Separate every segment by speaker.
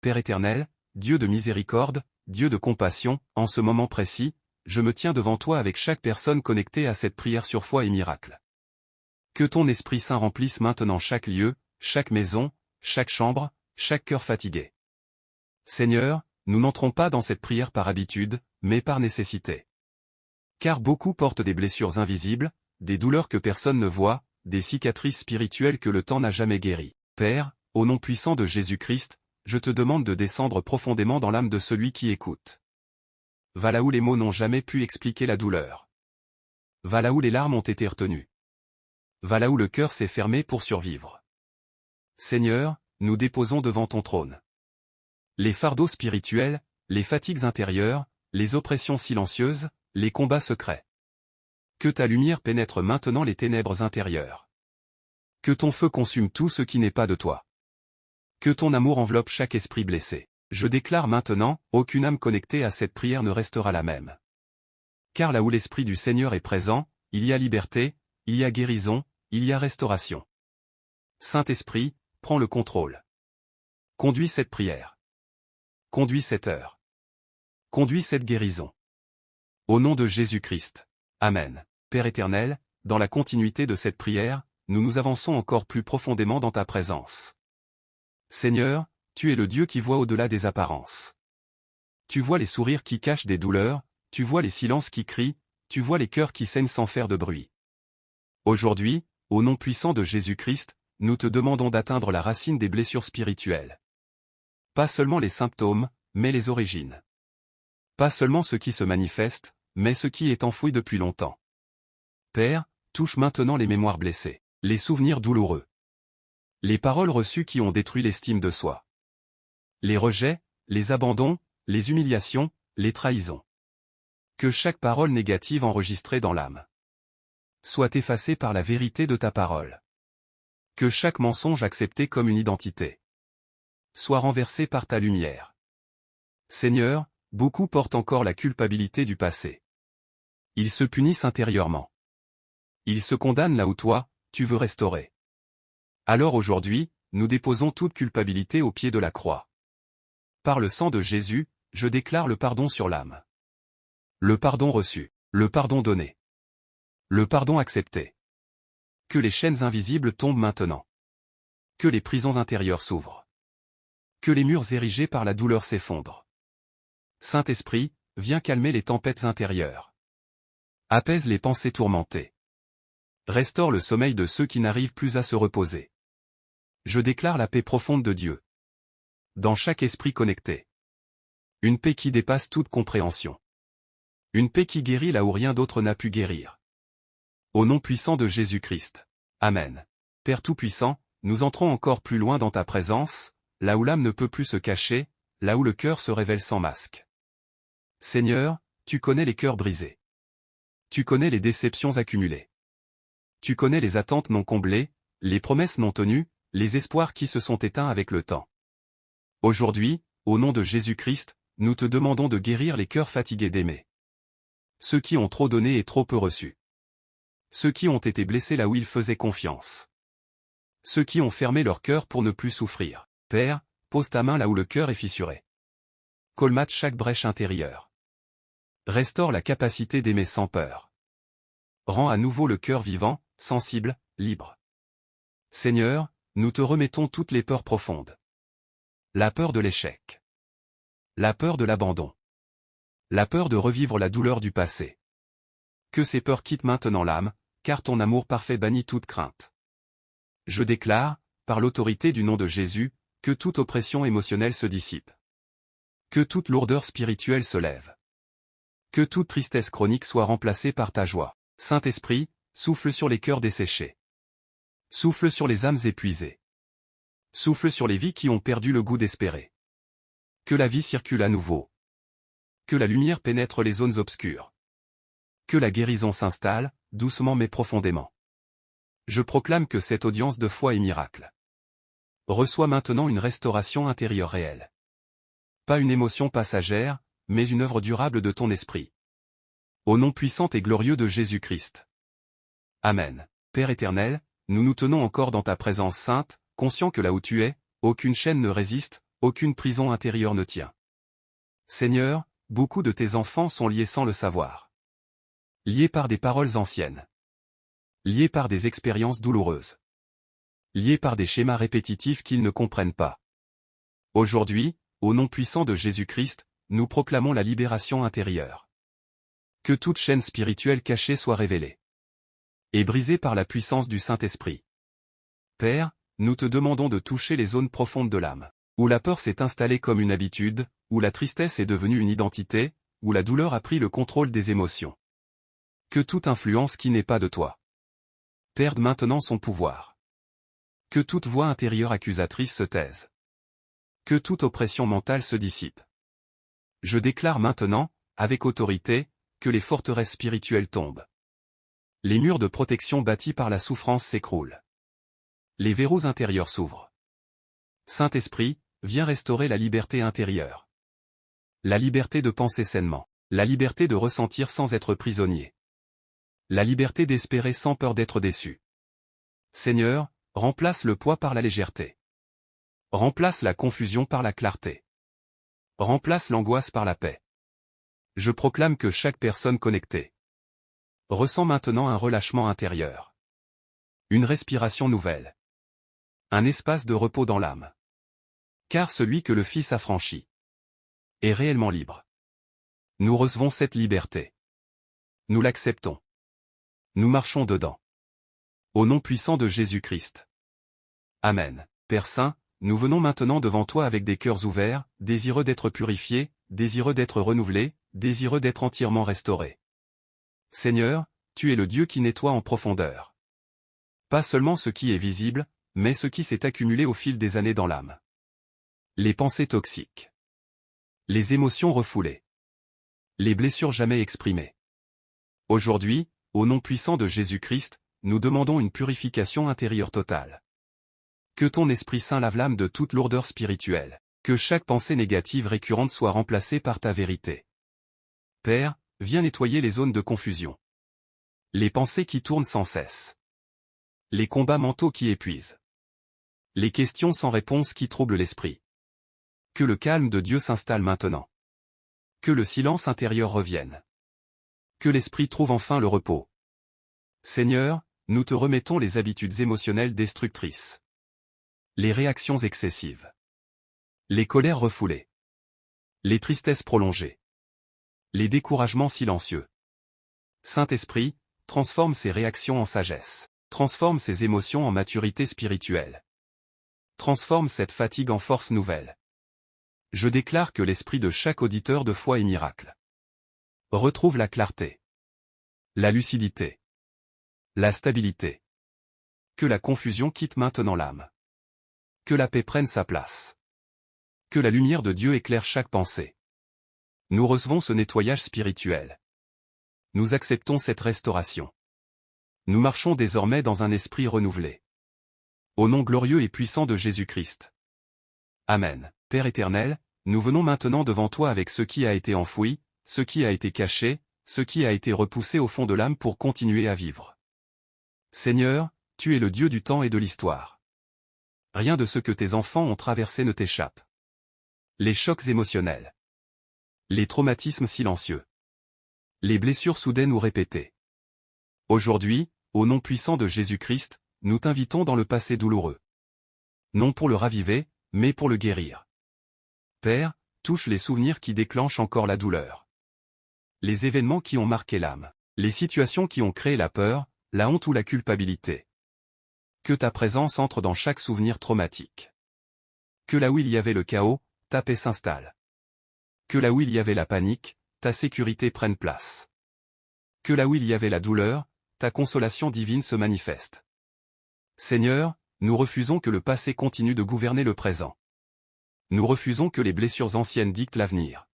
Speaker 1: Père éternel, Dieu de miséricorde, Dieu de compassion, en ce moment précis, je me tiens devant toi avec chaque personne connectée à cette prière sur foi et miracle. Que ton Esprit Saint remplisse maintenant chaque lieu, chaque maison, chaque chambre, chaque cœur fatigué. Seigneur, nous n'entrons pas dans cette prière par habitude, mais par nécessité. Car beaucoup portent des blessures invisibles, des douleurs que personne ne voit, des cicatrices spirituelles que le temps n'a jamais guéries. Père, au nom puissant de Jésus-Christ, je te demande de descendre profondément dans l'âme de celui qui écoute. Va là où les mots n'ont jamais pu expliquer la douleur. Va là où les larmes ont été retenues. Va là où le cœur s'est fermé pour survivre. Seigneur, nous déposons devant ton trône les fardeaux spirituels, les fatigues intérieures, les oppressions silencieuses, les combats secrets. Que ta lumière pénètre maintenant les ténèbres intérieures. Que ton feu consume tout ce qui n'est pas de toi. Que ton amour enveloppe chaque esprit blessé. Je déclare maintenant, aucune âme connectée à cette prière ne restera la même. Car là où l'Esprit du Seigneur est présent, il y a liberté, il y a guérison, il y a restauration. Saint-Esprit, prends le contrôle. Conduis cette prière. Conduis cette heure. Conduis cette guérison. Au nom de Jésus-Christ. Amen. Père éternel, dans la continuité de cette prière, nous nous avançons encore plus profondément dans ta présence. Seigneur, tu es le Dieu qui voit au-delà des apparences. Tu vois les sourires qui cachent des douleurs, tu vois les silences qui crient, tu vois les cœurs qui saignent sans faire de bruit. Aujourd'hui, au nom puissant de Jésus-Christ, nous te demandons d'atteindre la racine des blessures spirituelles. Pas seulement les symptômes, mais les origines. Pas seulement ce qui se manifeste, mais ce qui est enfoui depuis longtemps. Père, touche maintenant les mémoires blessées, les souvenirs douloureux. Les paroles reçues qui ont détruit l'estime de soi. Les rejets, les abandons, les humiliations, les trahisons. Que chaque parole négative enregistrée dans l'âme soit effacée par la vérité de ta parole. Que chaque mensonge accepté comme une identité soit renversé par ta lumière. Seigneur, beaucoup portent encore la culpabilité du passé. Ils se punissent intérieurement. Ils se condamnent là où toi, tu veux restaurer. Alors aujourd'hui, nous déposons toute culpabilité au pied de la croix. Par le sang de Jésus, je déclare le pardon sur l'âme. Le pardon reçu, le pardon donné. Le pardon accepté. Que les chaînes invisibles tombent maintenant. Que les prisons intérieures s'ouvrent. Que les murs érigés par la douleur s'effondrent. Saint-Esprit, viens calmer les tempêtes intérieures. Apaise les pensées tourmentées. Restaure le sommeil de ceux qui n'arrivent plus à se reposer. Je déclare la paix profonde de Dieu. Dans chaque esprit connecté. Une paix qui dépasse toute compréhension. Une paix qui guérit là où rien d'autre n'a pu guérir. Au nom puissant de Jésus-Christ. Amen. Père Tout-Puissant, nous entrons encore plus loin dans ta présence, là où l'âme ne peut plus se cacher, là où le cœur se révèle sans masque. Seigneur, tu connais les cœurs brisés. Tu connais les déceptions accumulées. Tu connais les attentes non comblées, les promesses non tenues, les espoirs qui se sont éteints avec le temps. Aujourd'hui, au nom de Jésus-Christ, nous te demandons de guérir les cœurs fatigués d'aimer. Ceux qui ont trop donné et trop peu reçu. Ceux qui ont été blessés là où ils faisaient confiance. Ceux qui ont fermé leur cœur pour ne plus souffrir. Père, pose ta main là où le cœur est fissuré. Colmate chaque brèche intérieure. Restaure la capacité d'aimer sans peur. Rends à nouveau le cœur vivant, sensible, libre. Seigneur, nous te remettons toutes les peurs profondes. La peur de l'échec. La peur de l'abandon. La peur de revivre la douleur du passé. Que ces peurs quittent maintenant l'âme, car ton amour parfait bannit toute crainte. Je déclare, par l'autorité du nom de Jésus, que toute oppression émotionnelle se dissipe. Que toute lourdeur spirituelle se lève. Que toute tristesse chronique soit remplacée par ta joie. Saint-Esprit, souffle sur les cœurs desséchés. Souffle sur les âmes épuisées. Souffle sur les vies qui ont perdu le goût d'espérer. Que la vie circule à nouveau. Que la lumière pénètre les zones obscures. Que la guérison s'installe, doucement mais profondément. Je proclame que cette audience de foi et miracle reçoit maintenant une restauration intérieure réelle. Pas une émotion passagère, mais une œuvre durable de ton esprit. Au nom puissant et glorieux de Jésus-Christ. Amen. Père éternel, nous nous tenons encore dans ta présence sainte, conscients que là où tu es, aucune chaîne ne résiste, aucune prison intérieure ne tient. Seigneur, beaucoup de tes enfants sont liés sans le savoir. Liés par des paroles anciennes. Liés par des expériences douloureuses. Liés par des schémas répétitifs qu'ils ne comprennent pas. Aujourd'hui, au nom puissant de Jésus-Christ, nous proclamons la libération intérieure. Que toute chaîne spirituelle cachée soit révélée. Et brisée par la puissance du Saint-Esprit. Père, nous te demandons de toucher les zones profondes de l'âme, où la peur s'est installée comme une habitude, où la tristesse est devenue une identité, où la douleur a pris le contrôle des émotions. Que toute influence qui n'est pas de toi perde maintenant son pouvoir. Que toute voix intérieure accusatrice se taise. Que toute oppression mentale se dissipe. Je déclare maintenant, avec autorité, que les forteresses spirituelles tombent. Les murs de protection bâtis par la souffrance s'écroulent. Les verrous intérieurs s'ouvrent. Saint-Esprit, viens restaurer la liberté intérieure. La liberté de penser sainement. La liberté de ressentir sans être prisonnier. La liberté d'espérer sans peur d'être déçu. Seigneur, remplace le poids par la légèreté. Remplace la confusion par la clarté. Remplace l'angoisse par la paix. Je proclame que chaque personne connectée ressent maintenant un relâchement intérieur. Une respiration nouvelle. Un espace de repos dans l'âme. Car celui que le Fils a franchi est réellement libre. Nous recevons cette liberté. Nous l'acceptons. Nous marchons dedans. Au nom puissant de Jésus-Christ. Amen. Père Saint, nous venons maintenant devant toi avec des cœurs ouverts, désireux d'être purifiés, désireux d'être renouvelés, désireux d'être entièrement restaurés. Seigneur, tu es le Dieu qui nettoie en profondeur. Pas seulement ce qui est visible, mais ce qui s'est accumulé au fil des années dans l'âme. Les pensées toxiques. Les émotions refoulées. Les blessures jamais exprimées. Aujourd'hui, au nom puissant de Jésus-Christ, nous demandons une purification intérieure totale. Que ton Esprit Saint lave l'âme de toute lourdeur spirituelle, que chaque pensée négative récurrente soit remplacée par ta vérité. Père, viens nettoyer les zones de confusion. Les pensées qui tournent sans cesse. Les combats mentaux qui épuisent. Les questions sans réponse qui troublent l'esprit. Que le calme de Dieu s'installe maintenant. Que le silence intérieur revienne. Que l'esprit trouve enfin le repos. Seigneur, nous te remettons les habitudes émotionnelles destructrices. Les réactions excessives. Les colères refoulées. Les tristesses prolongées. Les découragements silencieux. Saint-Esprit, transforme ces réactions en sagesse. Transforme ces émotions en maturité spirituelle. Transforme cette fatigue en force nouvelle. Je déclare que l'esprit de chaque auditeur de foi et miracle retrouve la clarté, la lucidité, la stabilité. Que la confusion quitte maintenant l'âme. Que la paix prenne sa place. Que la lumière de Dieu éclaire chaque pensée. Nous recevons ce nettoyage spirituel. Nous acceptons cette restauration. Nous marchons désormais dans un esprit renouvelé. Au nom glorieux et puissant de Jésus-Christ. Amen. Père éternel, nous venons maintenant devant toi avec ce qui a été enfoui, ce qui a été caché, ce qui a été repoussé au fond de l'âme pour continuer à vivre. Seigneur, tu es le Dieu du temps et de l'histoire. Rien de ce que tes enfants ont traversé ne t'échappe. Les chocs émotionnels. Les traumatismes silencieux. Les blessures soudaines ou répétées. Aujourd'hui, au nom puissant de Jésus-Christ, nous t'invitons dans le passé douloureux. Non pour le raviver, mais pour le guérir. Père, touche les souvenirs qui déclenchent encore la douleur. Les événements qui ont marqué l'âme. Les situations qui ont créé la peur, la honte ou la culpabilité. Que ta présence entre dans chaque souvenir traumatique. Que là où il y avait le chaos, ta paix s'installe. Que là où il y avait la panique, ta sécurité prenne place. Que là où il y avait la douleur, ta consolation divine se manifeste. Seigneur, nous refusons que le passé continue de gouverner le présent. Nous refusons que les blessures anciennes dictent l'avenir.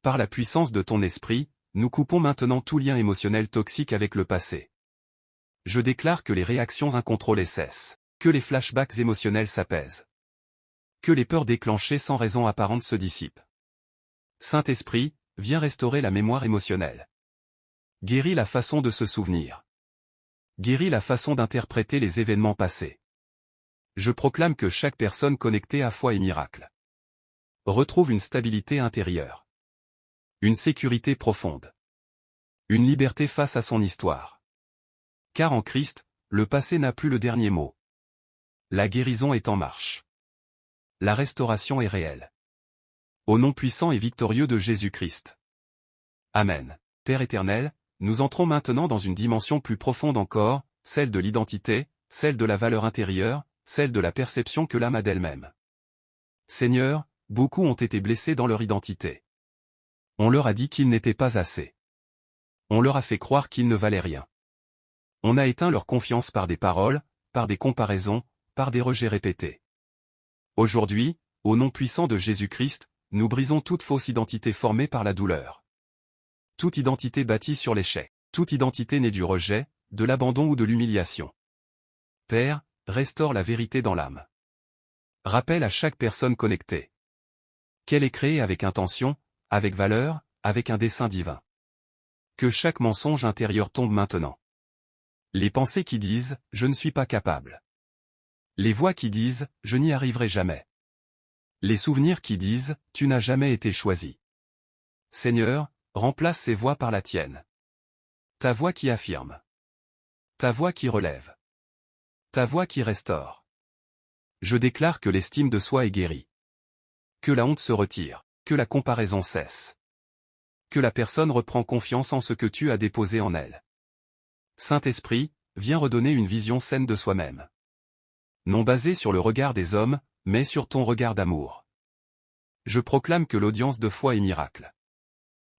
Speaker 1: Par la puissance de ton esprit, nous coupons maintenant tout lien émotionnel toxique avec le passé. Je déclare que les réactions incontrôlées cessent, que les flashbacks émotionnels s'apaisent. Que les peurs déclenchées sans raison apparente se dissipent. Saint-Esprit, viens restaurer la mémoire émotionnelle. Guéris la façon de se souvenir. Guéris la façon d'interpréter les événements passés. Je proclame que chaque personne connectée à foi et miracle retrouve une stabilité intérieure. Une sécurité profonde. Une liberté face à son histoire. Car en Christ, le passé n'a plus le dernier mot. La guérison est en marche. La restauration est réelle. Au nom puissant et victorieux de Jésus-Christ. Amen. Père éternel, nous entrons maintenant dans une dimension plus profonde encore, celle de l'identité, celle de la valeur intérieure, celle de la perception que l'âme a d'elle-même. Seigneur, beaucoup ont été blessés dans leur identité. On leur a dit qu'ils n'étaient pas assez. On leur a fait croire qu'ils ne valaient rien. On a éteint leur confiance par des paroles, par des comparaisons, par des rejets répétés. Aujourd'hui, au nom puissant de Jésus-Christ, nous brisons toute fausse identité formée par la douleur. Toute identité bâtie sur l'échec. Toute identité née du rejet, de l'abandon ou de l'humiliation. Père, restaure la vérité dans l'âme. Rappelle à chaque personne connectée qu'elle est créée avec intention, avec valeur, avec un dessein divin. Que chaque mensonge intérieur tombe maintenant. Les pensées qui disent « je ne suis pas capable ». Les voix qui disent « je n'y arriverai jamais ». Les souvenirs qui disent « tu n'as jamais été choisi ». Seigneur, remplace ces voix par la tienne. Ta voix qui affirme. Ta voix qui relève. Ta voix qui restaure. Je déclare que l'estime de soi est guérie. Que la honte se retire, que la comparaison cesse. Que la personne reprend confiance en ce que tu as déposé en elle. Saint-Esprit, viens redonner une vision saine de soi-même. Non basée sur le regard des hommes, mais sur ton regard d'amour. Je proclame que l'audience de foi et miracle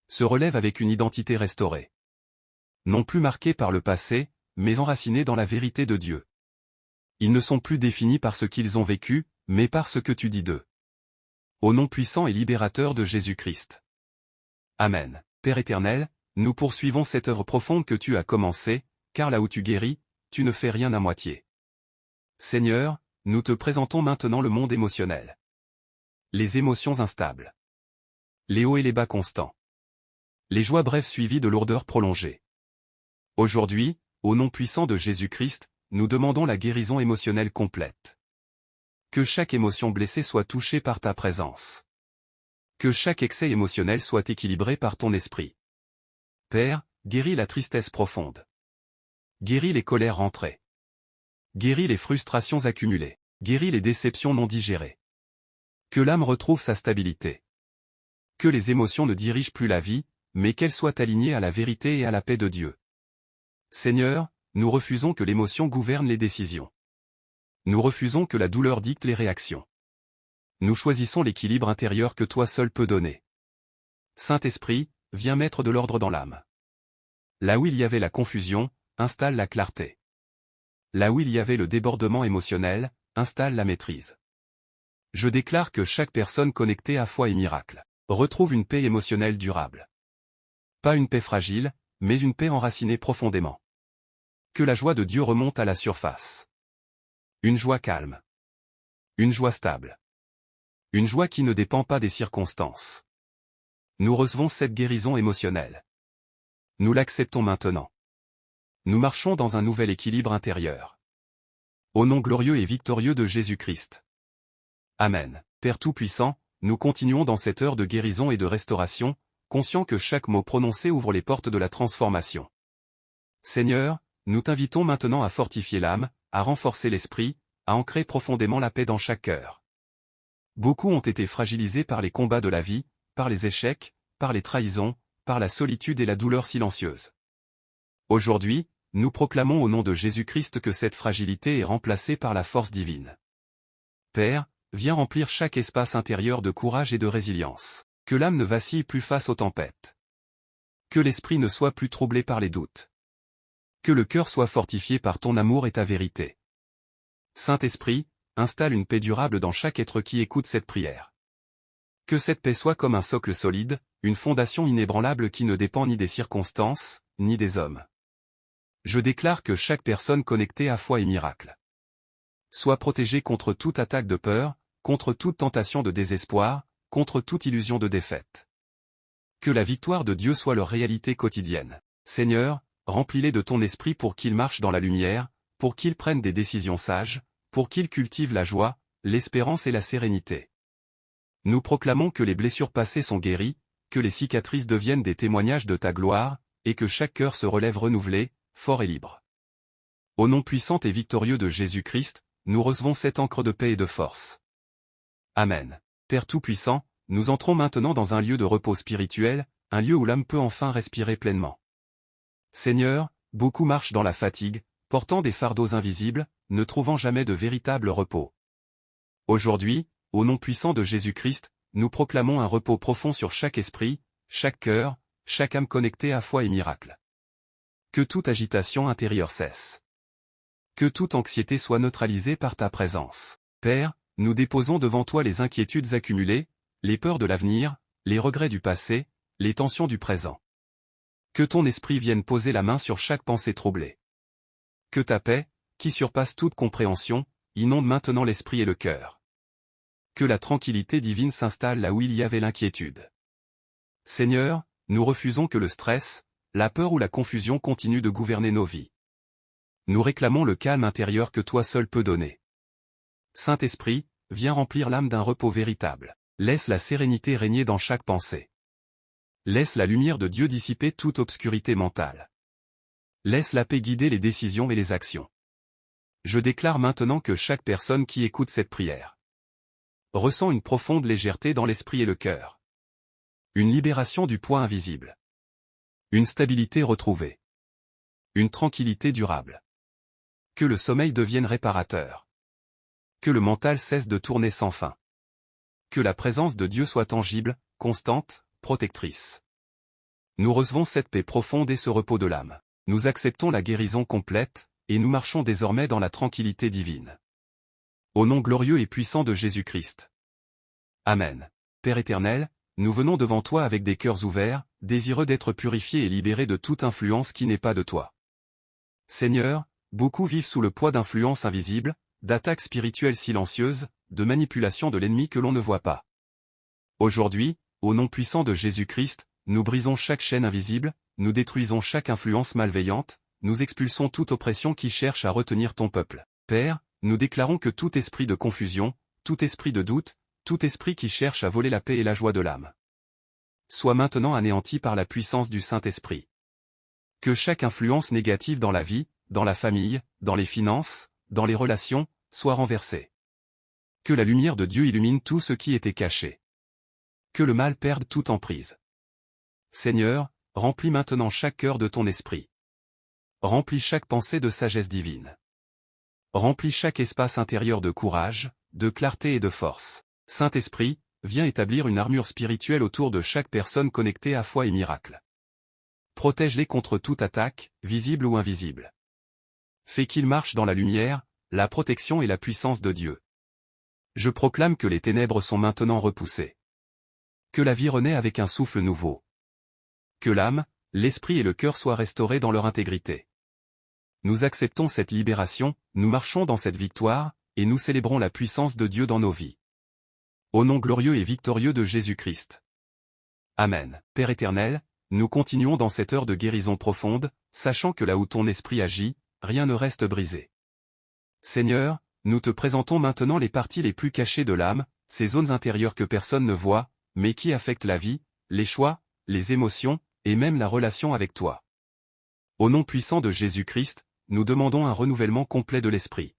Speaker 1: se relève avec une identité restaurée. Non plus marquée par le passé, mais enracinée dans la vérité de Dieu. Ils ne sont plus définis par ce qu'ils ont vécu, mais par ce que tu dis d'eux. Au nom puissant et libérateur de Jésus-Christ. Amen. Père éternel, nous poursuivons cette œuvre profonde que tu as commencée, car là où tu guéris, tu ne fais rien à moitié. Seigneur, nous te présentons maintenant le monde émotionnel. Les émotions instables. Les hauts et les bas constants. Les joies brèves suivies de lourdeurs prolongées. Aujourd'hui, au nom puissant de Jésus-Christ, nous demandons la guérison émotionnelle complète. Que chaque émotion blessée soit touchée par ta présence. Que chaque excès émotionnel soit équilibré par ton esprit. Père, guéris la tristesse profonde. Guéris les colères rentrées. Guéris les frustrations accumulées. Guéris les déceptions non digérées. Que l'âme retrouve sa stabilité. Que les émotions ne dirigent plus la vie, mais qu'elles soient alignées à la vérité et à la paix de Dieu. Seigneur, nous refusons que l'émotion gouverne les décisions. Nous refusons que la douleur dicte les réactions. Nous choisissons l'équilibre intérieur que toi seul peux donner. Saint-Esprit, viens mettre de l'ordre dans l'âme. Là où il y avait la confusion, installe la clarté. Là où il y avait le débordement émotionnel, installe la maîtrise. Je déclare que chaque personne connectée à foi et miracle retrouve une paix émotionnelle durable. Pas une paix fragile, mais une paix enracinée profondément. Que la joie de Dieu remonte à la surface. Une joie calme. Une joie stable. Une joie qui ne dépend pas des circonstances. Nous recevons cette guérison émotionnelle. Nous l'acceptons maintenant. Nous marchons dans un nouvel équilibre intérieur. Au nom glorieux et victorieux de Jésus-Christ. Amen. Père Tout-Puissant, nous continuons dans cette heure de guérison et de restauration, conscients que chaque mot prononcé ouvre les portes de la transformation. Seigneur, nous t'invitons maintenant à fortifier l'âme, à renforcer l'esprit, à ancrer profondément la paix dans chaque cœur. Beaucoup ont été fragilisés par les combats de la vie, par les échecs, par les trahisons, par la solitude et la douleur silencieuse. Aujourd'hui, nous proclamons au nom de Jésus-Christ que cette fragilité est remplacée par la force divine. Père, viens remplir chaque espace intérieur de courage et de résilience. Que l'âme ne vacille plus face aux tempêtes. Que l'esprit ne soit plus troublé par les doutes. Que le cœur soit fortifié par ton amour et ta vérité. Saint-Esprit, installe une paix durable dans chaque être qui écoute cette prière. Que cette paix soit comme un socle solide, une fondation inébranlable qui ne dépend ni des circonstances, ni des hommes. Je déclare que chaque personne connectée à foi et miracle soit protégée contre toute attaque de peur, contre toute tentation de désespoir, contre toute illusion de défaite. Que la victoire de Dieu soit leur réalité quotidienne. Seigneur, remplis-les de ton esprit pour qu'ils marchent dans la lumière, pour qu'ils prennent des décisions sages, pour qu'ils cultivent la joie, l'espérance et la sérénité. Nous proclamons que les blessures passées sont guéries, que les cicatrices deviennent des témoignages de ta gloire, et que chaque cœur se relève renouvelé, fort et libre. Au nom puissant et victorieux de Jésus-Christ, nous recevons cette encre de paix et de force. Amen. Père Tout-Puissant, nous entrons maintenant dans un lieu de repos spirituel, un lieu où l'âme peut enfin respirer pleinement. Seigneur, beaucoup marchent dans la fatigue, portant des fardeaux invisibles, ne trouvant jamais de véritable repos. Aujourd'hui, au nom puissant de Jésus-Christ, nous proclamons un repos profond sur chaque esprit, chaque cœur, chaque âme connectée à foi et miracle. Que toute agitation intérieure cesse. Que toute anxiété soit neutralisée par ta présence. Père, nous déposons devant toi les inquiétudes accumulées, les peurs de l'avenir, les regrets du passé, les tensions du présent. Que ton esprit vienne poser la main sur chaque pensée troublée. Que ta paix, qui surpasse toute compréhension, inonde maintenant l'esprit et le cœur. Que la tranquillité divine s'installe là où il y avait l'inquiétude. Seigneur, nous refusons que le stress, la peur ou la confusion continuent de gouverner nos vies. Nous réclamons le calme intérieur que toi seul peux donner. Saint-Esprit, viens remplir l'âme d'un repos véritable. Laisse la sérénité régner dans chaque pensée. Laisse la lumière de Dieu dissiper toute obscurité mentale. Laisse la paix guider les décisions et les actions. Je déclare maintenant que chaque personne qui écoute cette prière ressent une profonde légèreté dans l'esprit et le cœur. Une libération du poids invisible. Une stabilité retrouvée. Une tranquillité durable. Que le sommeil devienne réparateur. Que le mental cesse de tourner sans fin. Que la présence de Dieu soit tangible, constante, protectrice. Nous recevons cette paix profonde et ce repos de l'âme. Nous acceptons la guérison complète, et nous marchons désormais dans la tranquillité divine. Au nom glorieux et puissant de Jésus-Christ. Amen. Père éternel, nous venons devant toi avec des cœurs ouverts, désireux d'être purifiés et libérés de toute influence qui n'est pas de toi. Seigneur, beaucoup vivent sous le poids d'influences invisibles, d'attaques spirituelles silencieuses, de manipulations de l'ennemi que l'on ne voit pas. Aujourd'hui, au nom puissant de Jésus-Christ, nous brisons chaque chaîne invisible, nous détruisons chaque influence malveillante, nous expulsons toute oppression qui cherche à retenir ton peuple. Père, nous déclarons que tout esprit de confusion, tout esprit de doute, tout esprit qui cherche à voler la paix et la joie de l'âme, soit maintenant anéanti par la puissance du Saint-Esprit. Que chaque influence négative dans la vie, dans la famille, dans les finances, dans les relations, soit renversée. Que la lumière de Dieu illumine tout ce qui était caché. Que le mal perde toute emprise. Seigneur, remplis maintenant chaque cœur de ton esprit. Remplis chaque pensée de sagesse divine. Remplis chaque espace intérieur de courage, de clarté et de force. Saint-Esprit, viens établir une armure spirituelle autour de chaque personne connectée à foi et miracle. Protège-les contre toute attaque, visible ou invisible. Fais qu'ils marchent dans la lumière, la protection et la puissance de Dieu. Je proclame que les ténèbres sont maintenant repoussées. Que la vie renaît avec un souffle nouveau. Que l'âme, l'esprit et le cœur soient restaurés dans leur intégrité. Nous acceptons cette libération, nous marchons dans cette victoire, et nous célébrons la puissance de Dieu dans nos vies. Au nom glorieux et victorieux de Jésus-Christ. Amen. Père éternel, nous continuons dans cette heure de guérison profonde, sachant que là où ton esprit agit, rien ne reste brisé. Seigneur, nous te présentons maintenant les parties les plus cachées de l'âme, ces zones intérieures que personne ne voit, mais qui affectent la vie, les choix, les émotions, et même la relation avec toi. Au nom puissant de Jésus-Christ, nous demandons un renouvellement complet de l'esprit.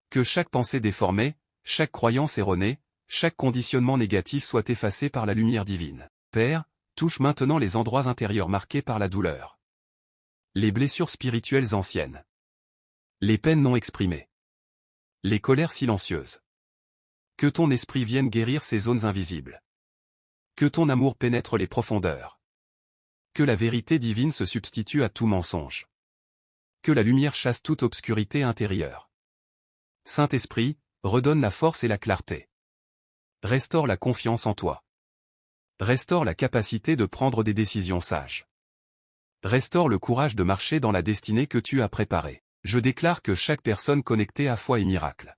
Speaker 1: Que chaque pensée déformée, chaque croyance erronée, chaque conditionnement négatif soit effacé par la lumière divine. Père, touche maintenant les endroits intérieurs marqués par la douleur. Les blessures spirituelles anciennes. Les peines non exprimées. Les colères silencieuses. Que ton esprit vienne guérir ces zones invisibles. Que ton amour pénètre les profondeurs. Que la vérité divine se substitue à tout mensonge. Que la lumière chasse toute obscurité intérieure. Saint-Esprit, redonne la force et la clarté. Restaure la confiance en toi. Restaure la capacité de prendre des décisions sages. Restaure le courage de marcher dans la destinée que tu as préparée. Je déclare que chaque personne connectée à foi et miracle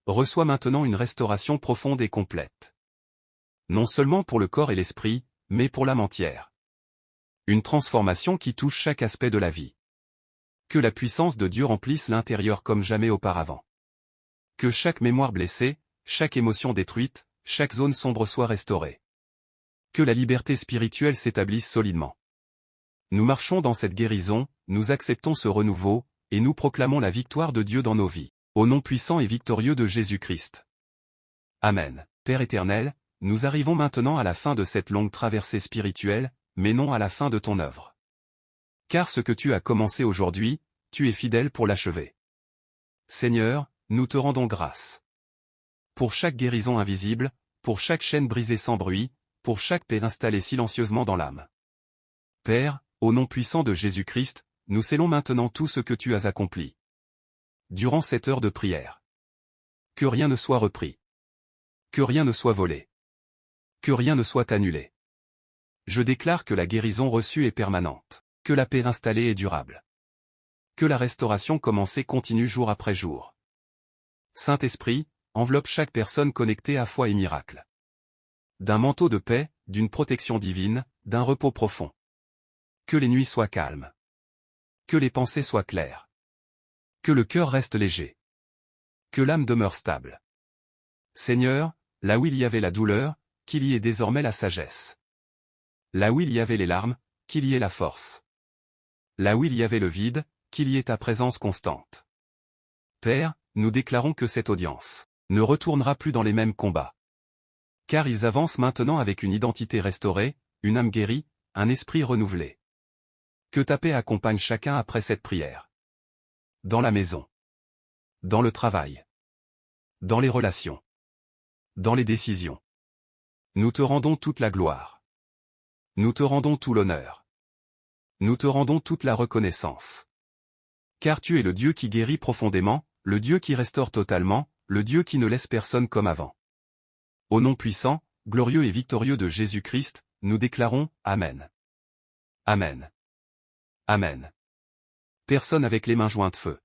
Speaker 1: reçoit maintenant une restauration profonde et complète. Non seulement pour le corps et l'esprit, mais pour l'âme entière. Une transformation qui touche chaque aspect de la vie. Que la puissance de Dieu remplisse l'intérieur comme jamais auparavant. Que chaque mémoire blessée, chaque émotion détruite, chaque zone sombre soit restaurée. Que la liberté spirituelle s'établisse solidement. Nous marchons dans cette guérison, nous acceptons ce renouveau, et nous proclamons la victoire de Dieu dans nos vies, au nom puissant et victorieux de Jésus-Christ. Amen. Père éternel, nous arrivons maintenant à la fin de cette longue traversée spirituelle, mais non à la fin de ton œuvre. Car ce que tu as commencé aujourd'hui, tu es fidèle pour l'achever. Seigneur, nous te rendons grâce. Pour chaque guérison invisible, pour chaque chaîne brisée sans bruit, pour chaque paix installée silencieusement dans l'âme. Père, au nom puissant de Jésus-Christ, nous scellons maintenant tout ce que tu as accompli. Durant cette heure de prière. Que rien ne soit repris. Que rien ne soit volé. Que rien ne soit annulé. Je déclare que la guérison reçue est permanente. Que la paix installée est durable. Que la restauration commencée continue jour après jour. Saint-Esprit, enveloppe chaque personne connectée à foi et miracle. D'un manteau de paix, d'une protection divine, d'un repos profond. Que les nuits soient calmes. Que les pensées soient claires. Que le cœur reste léger. Que l'âme demeure stable. Seigneur, là où il y avait la douleur, qu'il y ait désormais la sagesse. Là où il y avait les larmes, qu'il y ait la force. Là où il y avait le vide, qu'il y ait ta présence constante. Père, nous déclarons que cette audience ne retournera plus dans les mêmes combats. Car ils avancent maintenant avec une identité restaurée, une âme guérie, un esprit renouvelé. Que ta paix accompagne chacun après cette prière. Dans la maison. Dans le travail. Dans les relations. Dans les décisions. Nous te rendons toute la gloire. Nous te rendons tout l'honneur. Nous te rendons toute la reconnaissance. Car tu es le Dieu qui guérit profondément, le Dieu qui restaure totalement, le Dieu qui ne laisse personne comme avant. Au nom puissant, glorieux et victorieux de Jésus-Christ, nous déclarons Amen. Amen. Amen. Personne avec les mains jointes feu.